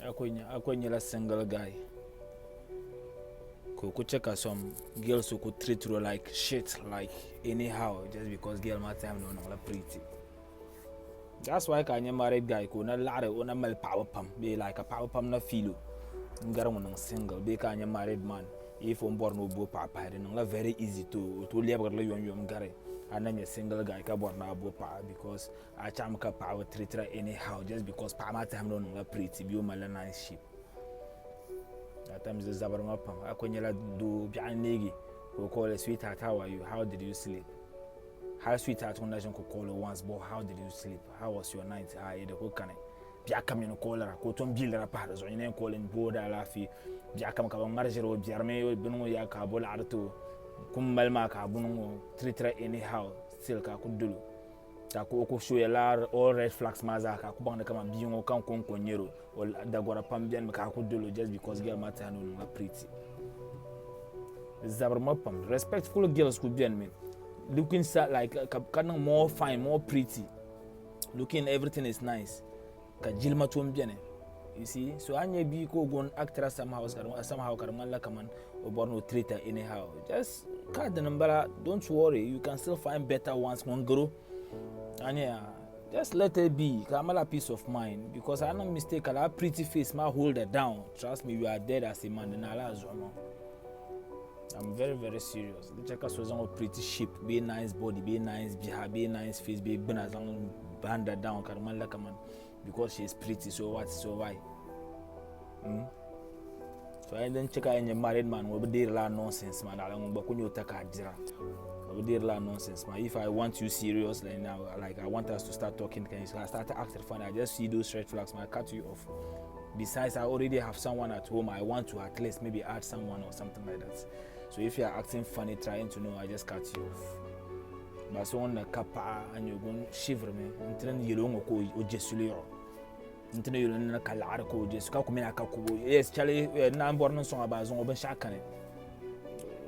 Akwenye la single guy. Could check out some girls who could treat you like shit, like anyhow, just because girl my time no pretty. That's why Kanye married guy could not ladder on a male power pump, be like a power pump na filo. Ngaramon single, be Kanye married man. If on board no bo papa, and very easy to live with you and Gary. And then a single guy can born now bo pa because I chamka power treat her anyhow, just because Pama time no pretty, be my nice ship. At times the Zabarmapa, Akonyela do Bianegi, who call a sweetheart, how are you? How did you sleep? How sweetheart one nation could call her once, but how did you sleep? How was your night? I the whole can Biakam in a caller, Coton Builder apart, or in calling Boda Lafi, Biakam Margero, Biarme, Bono Yaka, to Kumbalmaka, Bono, treat anyhow, still could do. Tako show a lot all red flags mazaka kubanga kama biyongo kan konko nyero or dagora pambian maka kudolo just because girl matter no pretty. Zabarmapam respectful girls could be mean looking like kind more fine, more pretty, looking everything is nice. Kajilma tuombiane. You see, so anye bi ko gon actress somehow karmala kaman or born no treater anyhow. Just cut the number, don't worry, you can still find better ones one girl. And yeah, just let it be. Kamala peace of mind because I don't mistake. I have pretty face, my hold it down. Trust me, you are dead as a man. I'm very, very serious. The checker was on a pretty shape, be nice body, be nice, be nice face, be as on band that down. Kamala come on, because she is pretty. So what? So why? So I then check out any married man. Will be there nonsense, man. I don't know, but when you take a jira. Nonsense, man. If I want you serious like now, like I want us to start talking, can you start to act funny? I just see those red flags, man. I cut you off. Besides, I already have someone at home. I want to at least maybe add someone or something like that. So if you are acting funny, trying to know, I just cut you off. But so on the kappa and you're going to shiver me. Until you don't go or just until you learn a calarco, just kakumina kaku. Yes, Charlie, now I'm born on song about Zon Shakane.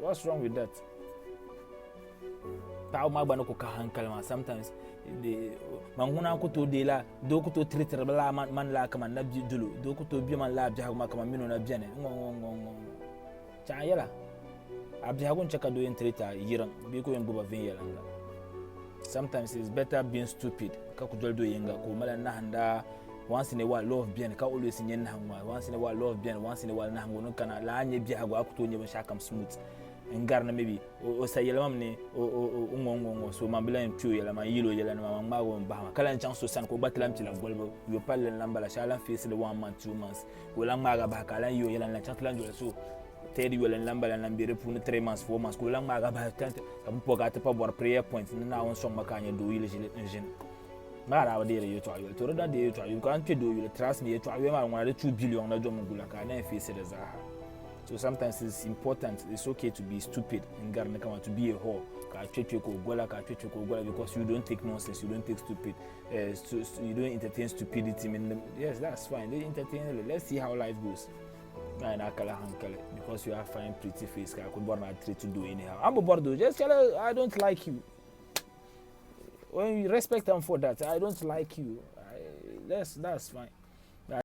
What's wrong with that? Tao magba ko kahankal sometimes the manguna ko to de la do ko to treat la man la kama na dulu do ko to bi man la abja ma kama mino na biane ngo cha yala abja gon chaka do entreta yiran bi ko yembo ba vin yala nga. Sometimes it's better being stupid ka ko do yenga ko mala na handa once in a while love bien ka always nyen hangwa once in a while love bien once in a while na hango no kana la anye bi hago akuto nye ba shakam smooth ngarna maybe o sayela mamne o ngongo so mambila mpio yela ma yilo yela na mama ngo mbama kala chance san ko batla mtila golbo yo palle lamba la shala face le 1 month 2 months ko lamba ga ba kala yo yela na chance lanjo so tedi yo lamba la nambire pour 3 months 4 months ko lamba ga ba tante kam poga te pa bor prayer point na won so makanya do yile jile engine mara wadere yo to ayo to roda de yo to ayo kan do yile trust me yo to ayo ma ngona 2 billion na jo mugula ka na face de zaha. So sometimes it's important, it's okay to be stupid in Ghana, to be a whore. Because you don't take nonsense, you don't take stupid, you don't entertain stupidity. Yes, that's fine. They entertain. Let's see how life goes. Because you have fine, pretty face, I could born at 3 to do anyhow. I'm a bordo. Just tell her I don't like you. When you respect them for that, I don't like you. That's fine.